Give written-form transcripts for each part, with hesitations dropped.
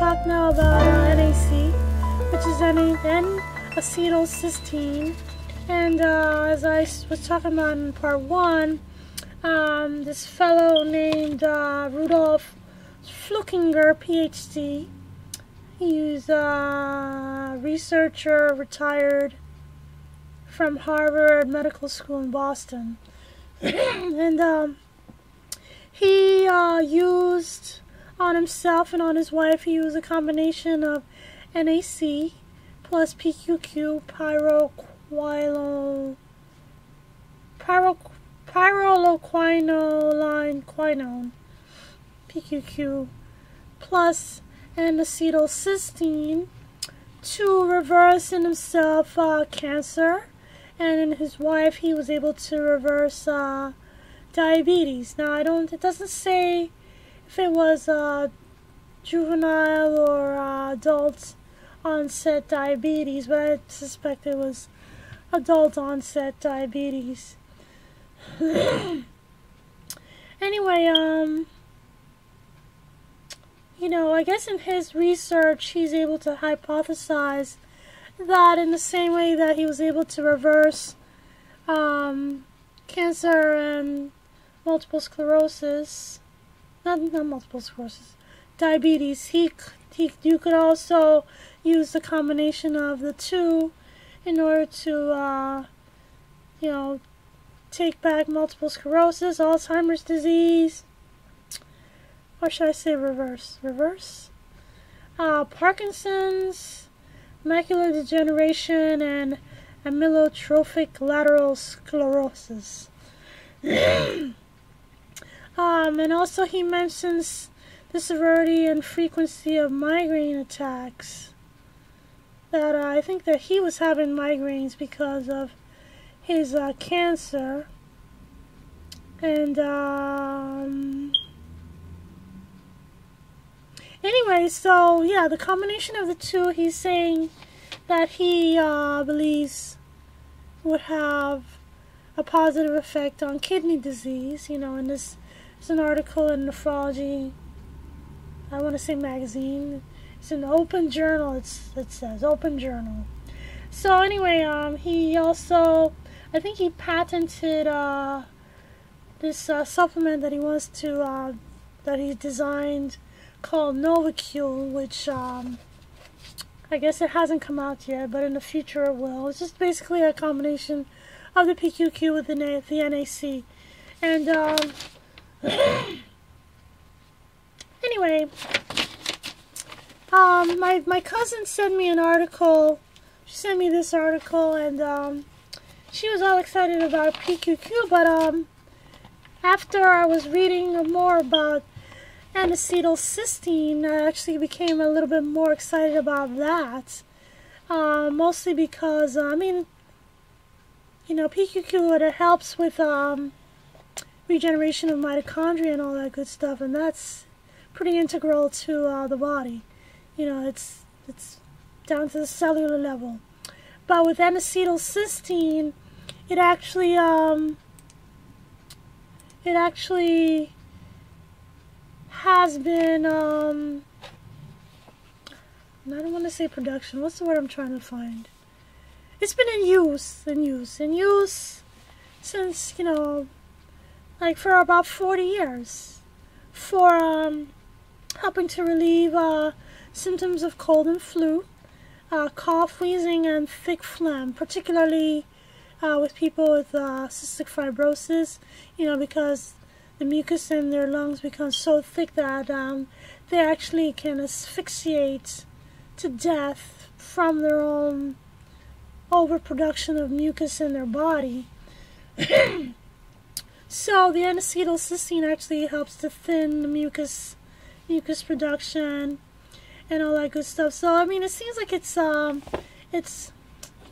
talk now about NAC, which is N-Acetyl cysteine. And as I was talking about in part 1, this fellow named Rudolf Flukinger, PhD, he's a researcher, retired from Harvard Medical School in Boston. And he used on himself and on his wife, he used a combination of NAC plus PQQ, pyrroloquinone, PQQ, plus N-acetylcysteine to reverse in himself cancer, and in his wife he was able to reverse diabetes. Now it doesn't say if it was juvenile or adult onset diabetes, but I suspect it was adult onset diabetes. Anyway, you know, I guess in his research he's able to hypothesize that in the same way that he was able to reverse cancer and multiple sclerosis, not multiple sclerosis, diabetes, you could also use the combination of the two in order to, you know, take back multiple sclerosis, Alzheimer's disease, or should I say reverse? Parkinson's, macular degeneration, and amyotrophic lateral sclerosis. And also he mentions the severity and frequency of migraine attacks. That I think that he was having migraines because of his cancer. And anyway, so yeah, the combination of the two, he's saying that he believes would have a positive effect on kidney disease. You know, and this is an article in Nephrology, I want to say magazine. It's an open journal, it says, open journal. So anyway, he also, I think he patented this supplement that he wants to, that he designed called Novacule, which I guess it hasn't come out yet, but in the future it will. It's just basically a combination of the PQQ with the NAC. And anyway, my cousin sent me an article. She sent me this article, and she was all excited about PQQ, but after I was reading more about N-acetylcysteine, I actually became a little bit more excited about that. Mostly because, I mean, you know, PQQ, it helps with regeneration of mitochondria and all that good stuff, and that's pretty integral to the body. You know, it's down to the cellular level. But with N-acetylcysteine, it actually has been I don't want to say production. What's the word I'm trying to find? It's been in use since, you know, like for about 40 years for helping to relieve symptoms of cold and flu, cough, wheezing, and thick phlegm, particularly with people with cystic fibrosis, you know, because the mucus in their lungs becomes so thick that they actually can asphyxiate to death from their own overproduction of mucus in their body. So the N-acetylcysteine actually helps to thin the mucus production and all that good stuff. So I mean, it seems like it's I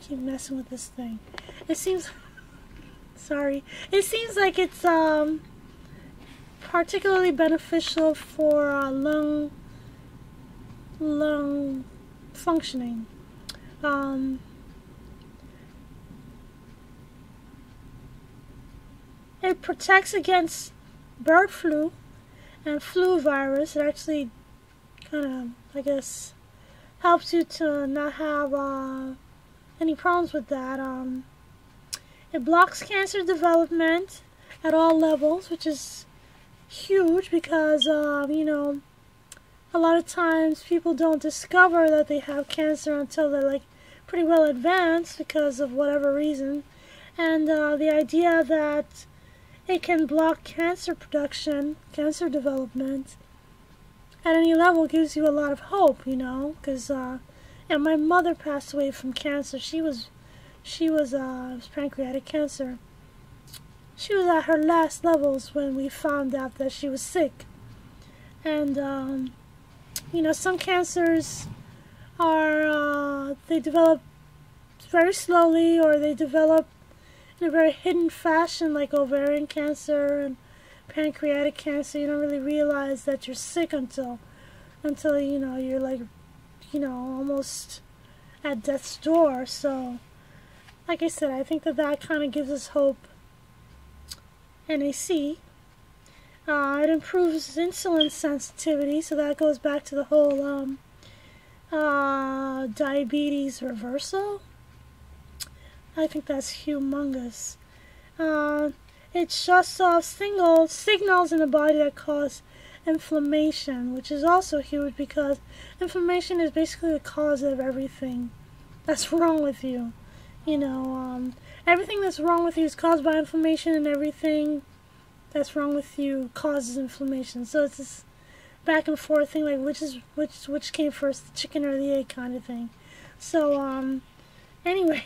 keep messing with this thing. It seems like it's particularly beneficial for lung functioning. It protects against bird flu and flu virus. It actually kind of, I guess, helps you to not have any problems with that. It blocks cancer development at all levels, which is huge because, you know, a lot of times people don't discover that they have cancer until they're like pretty well advanced because of whatever reason. And the idea that it can block cancer production, cancer development at any level gives you a lot of hope, you know, because and my mother passed away from cancer. She was pancreatic cancer. She was at her last levels when we found out that she was sick. And you know, some cancers are they develop very slowly, or they develop in a very hidden fashion, like ovarian cancer and pancreatic cancer. You don't really realize that you're sick until you know, you're like, you know, almost at death's door. So like I said, I think that kind of gives us hope. NAC. It improves insulin sensitivity, so that goes back to the whole diabetes reversal. I think that's humongous. It shuts off signals in the body that cause inflammation, which is also huge because inflammation is basically the cause of everything that's wrong with you. You know, everything that's wrong with you is caused by inflammation, and everything that's wrong with you causes inflammation. So it's this back and forth thing, like which came first, the chicken or the egg kind of thing. So anyway,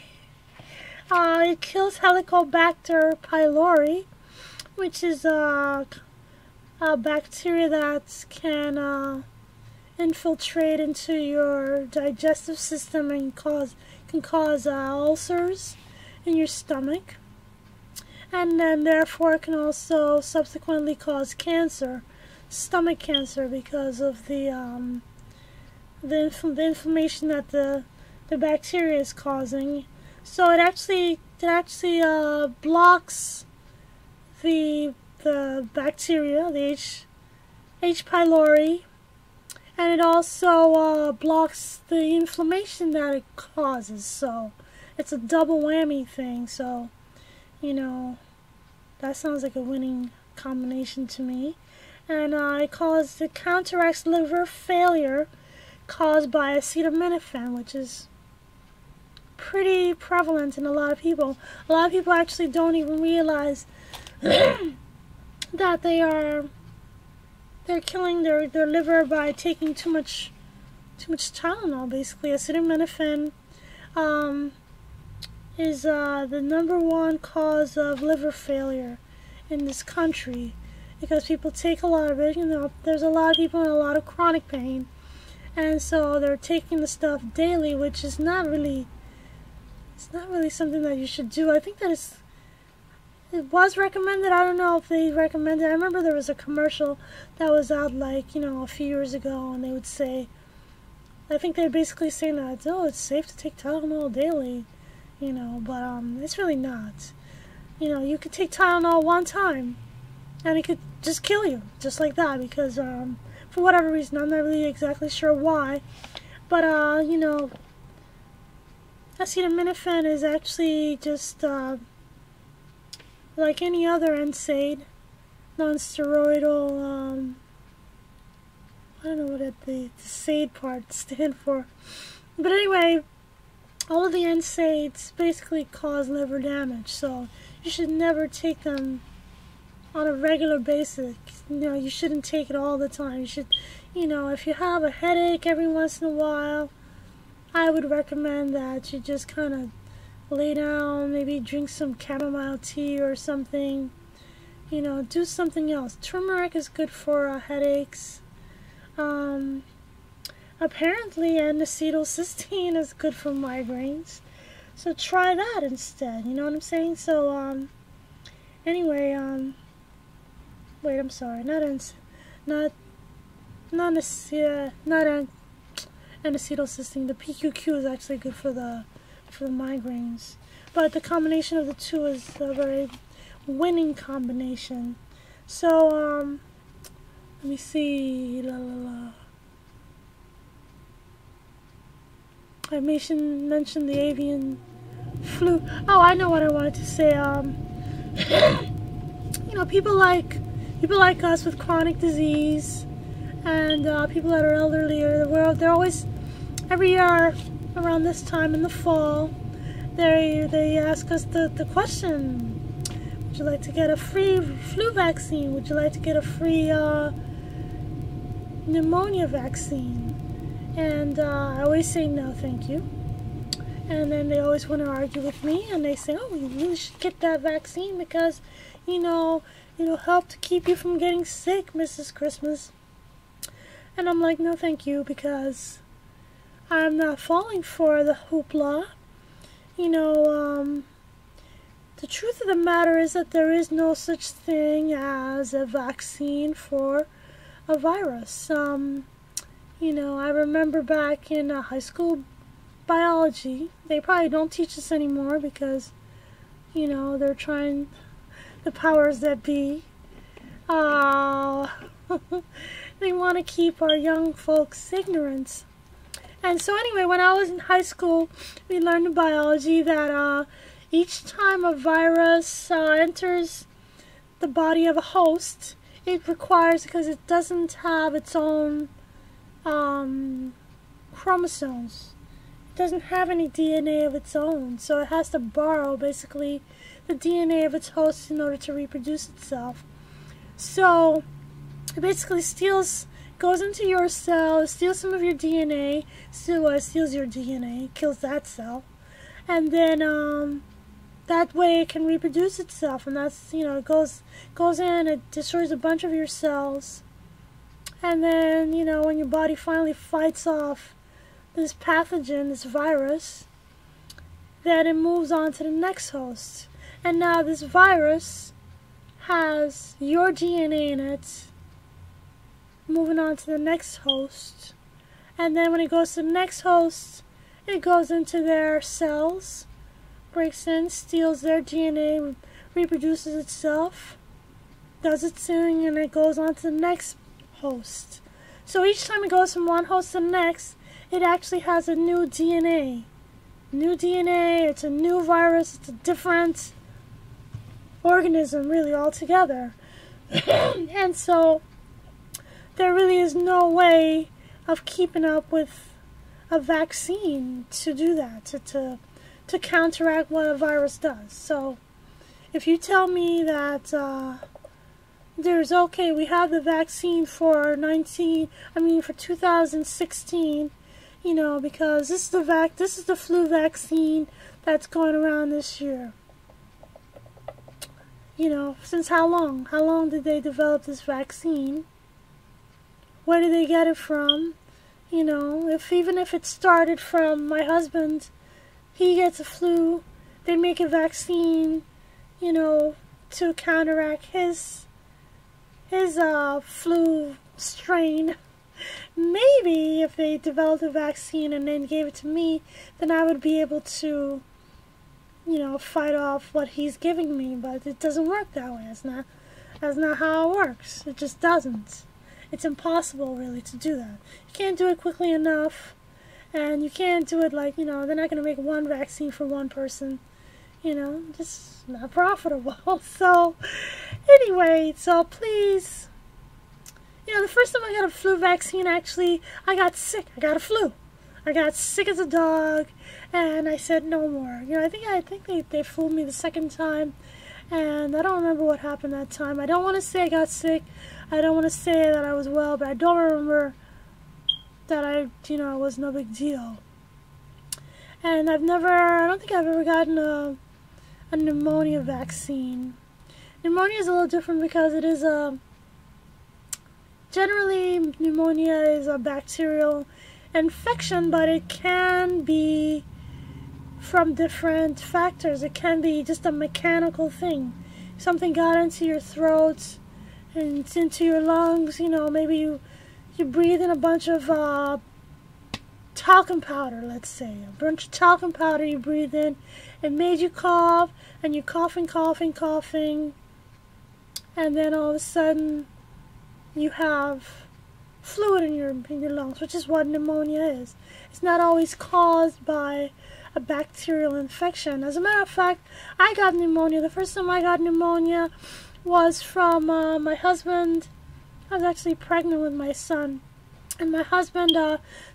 it kills Helicobacter pylori, which is a bacteria that can infiltrate into your digestive system and can cause ulcers in your stomach. And then therefore it can also subsequently cause cancer, stomach cancer, because of the inflammation that the bacteria is causing. So it actually blocks the bacteria, the H. pylori, and it also blocks the inflammation that it causes. So it's a double whammy thing. So, you know, that sounds like a winning combination to me. And it counteracts liver failure caused by acetaminophen, which is pretty prevalent in a lot of people. A lot of people actually don't even realize that they're killing their liver by taking too much Tylenol. Basically, acetaminophen is the #1 cause of liver failure in this country, because people take a lot of it. You know, there's a lot of people in a lot of chronic pain, and so they're taking the stuff daily, which is not really something that you should do. I think that it was recommended. I don't know if they recommended. I remember there was a commercial that was out, like, you know, a few years ago, and they would say, I think they're basically saying that, oh, it's safe to take Tylenol daily, you know, but it's really not. You know, you could take Tylenol one time, and it could just kill you, just like that, because for whatever reason, I'm not really exactly sure why, but you know, acetaminophen is actually just like any other NSAID, non-steroidal, I don't know what the SAID part stand for. But anyway, all of the NSAIDs basically cause liver damage, so you should never take them on a regular basis. You know, you shouldn't take it all the time. You should, you know, if you have a headache every once in a while, I would recommend that you just kind of lay down, maybe drink some chamomile tea or something. You know, do something else. Turmeric is good for headaches. Apparently N-Acetyl cysteine is good for migraines. So try that instead, you know what I'm saying? So, anyway, wait, I'm sorry, not N-Acetyl cysteine. The PQQ is actually good for the migraines. But the combination of the two is a very winning combination. So, let me see, I mentioned the avian flu. Oh, I know what I wanted to say. You know, people like us with chronic disease, and people that are elderly or the world. They're always, every year around this time in the fall, they ask us the question: would you like to get a free flu vaccine? Would you like to get a free pneumonia vaccine? And I always say no, thank you. And then they always want to argue with me, and they say, oh, you really should get that vaccine because, you know, it'll help to keep you from getting sick, Mrs. Christmas. And I'm like, no, thank you, because I'm not falling for the hoopla. You know, the truth of the matter is that there is no such thing as a vaccine for a virus. You know, I remember back in high school biology, they probably don't teach us anymore because, you know, they're trying, the powers that be, they want to keep our young folks ignorant. And so anyway, when I was in high school, we learned in biology that each time a virus enters the body of a host, it requires, because it doesn't have its own chromosomes, it doesn't have any DNA of its own, so it has to borrow basically the DNA of its host in order to reproduce itself. So it basically goes into your cell, steals some of your DNA, steals your DNA, kills that cell, and then that way it can reproduce itself, and that's, you know, it goes in, it destroys a bunch of your cells, and then, you know, when your body finally fights off this pathogen, this virus, then it moves on to the next host, and now this virus has your DNA in it, moving on to the next host, and then when it goes to the next host, it goes into their cells, breaks in, steals their DNA, reproduces itself, does its thing, and it goes on to the next host. So each time it goes from one host to the next, it actually has a new DNA. New DNA, it's a new virus, it's a different organism really altogether. And so there really is no way of keeping up with a vaccine to do that, to counteract what a virus does. So if you tell me that we have the vaccine for 2016, you know, because this is the flu vaccine that's going around this year. You know, since how long? How long did they develop this vaccine? Where did they get it from? You know, even if it started from my husband, he gets a flu, they make a vaccine, you know, to counteract his flu strain. Maybe if they developed a vaccine and then gave it to me, then I would be able to, you know, fight off what he's giving me. But it doesn't work that way. That's not how it works. It just doesn't. It's impossible, really, to do that. You can't do it quickly enough, and you can't do it like, you know, they're not going to make one vaccine for one person. You know, just not profitable. So, anyway, so please, you know, the first time I got a flu vaccine, actually, I got sick. I got a flu. I got sick as a dog, and I said no more. You know, I think they fooled me the second time, and I don't remember what happened that time. I don't want to say I got sick. I don't want to say that I was well, but I don't remember that it was no big deal. And I don't think I've ever gotten a pneumonia vaccine. Pneumonia is a little different because it is generally pneumonia is a bacterial infection, but it can be from different factors. It can be just a mechanical thing. Something got into your throat and it's into your lungs, you know, maybe you breathe in a bunch of talcum powder, let's say. A bunch of talcum powder you breathe in. It made you cough, and you're coughing, and then all of a sudden you have fluid in your lungs, which is what pneumonia is. It's not always caused by a bacterial infection. As a matter of fact, I got pneumonia. The first time I got pneumonia was from my husband. I was actually pregnant with my son, and my husband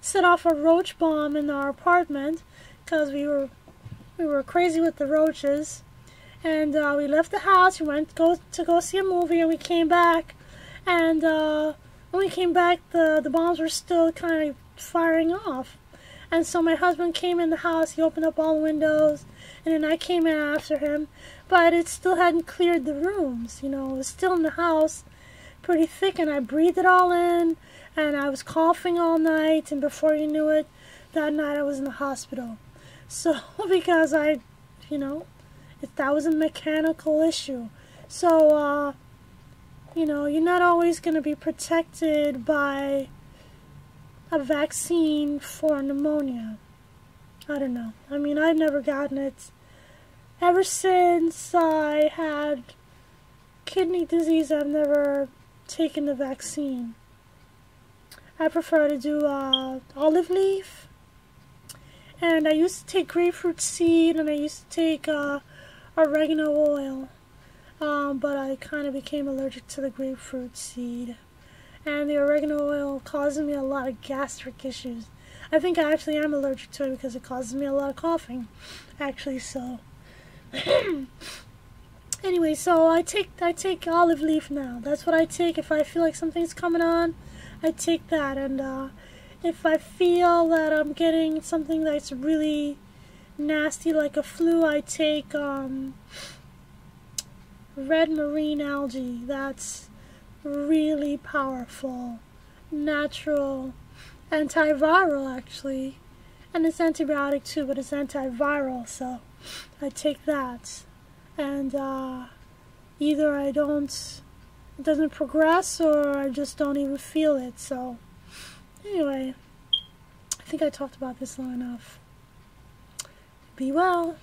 set off a roach bomb in our apartment because we were crazy with the roaches. And we left the house. We went to go see a movie, and we came back. And when we came back, the bombs were still kind of firing off. And so my husband came in the house. He opened up all the windows, and then I came in after him. But it still hadn't cleared the rooms. You know, it was still in the house, pretty thick, and I breathed it all in. And I was coughing all night, and before you knew it, that night I was in the hospital. So because that was a mechanical issue. So, you know, you're not always going to be protected by a vaccine for pneumonia. I don't know. I mean, I've never gotten it. Ever since I had kidney disease, I've never taken the vaccine. I prefer to do olive leaf. And I used to take grapefruit seed, and I used to take oregano oil. But I kind of became allergic to the grapefruit seed. And the oregano oil causes me a lot of gastric issues. I think I actually am allergic to it because it causes me a lot of coughing, actually. So anyway, so I take olive leaf now. That's what I take if I feel like something's coming on. I take that, and if I feel that I'm getting something that's really nasty like a flu, I take red marine algae. That's really powerful, natural antiviral actually, and it's antibiotic too, but it's antiviral, so I take that, and either it doesn't progress, or I just don't even feel it. So anyway, I think I talked about this long enough. Be well.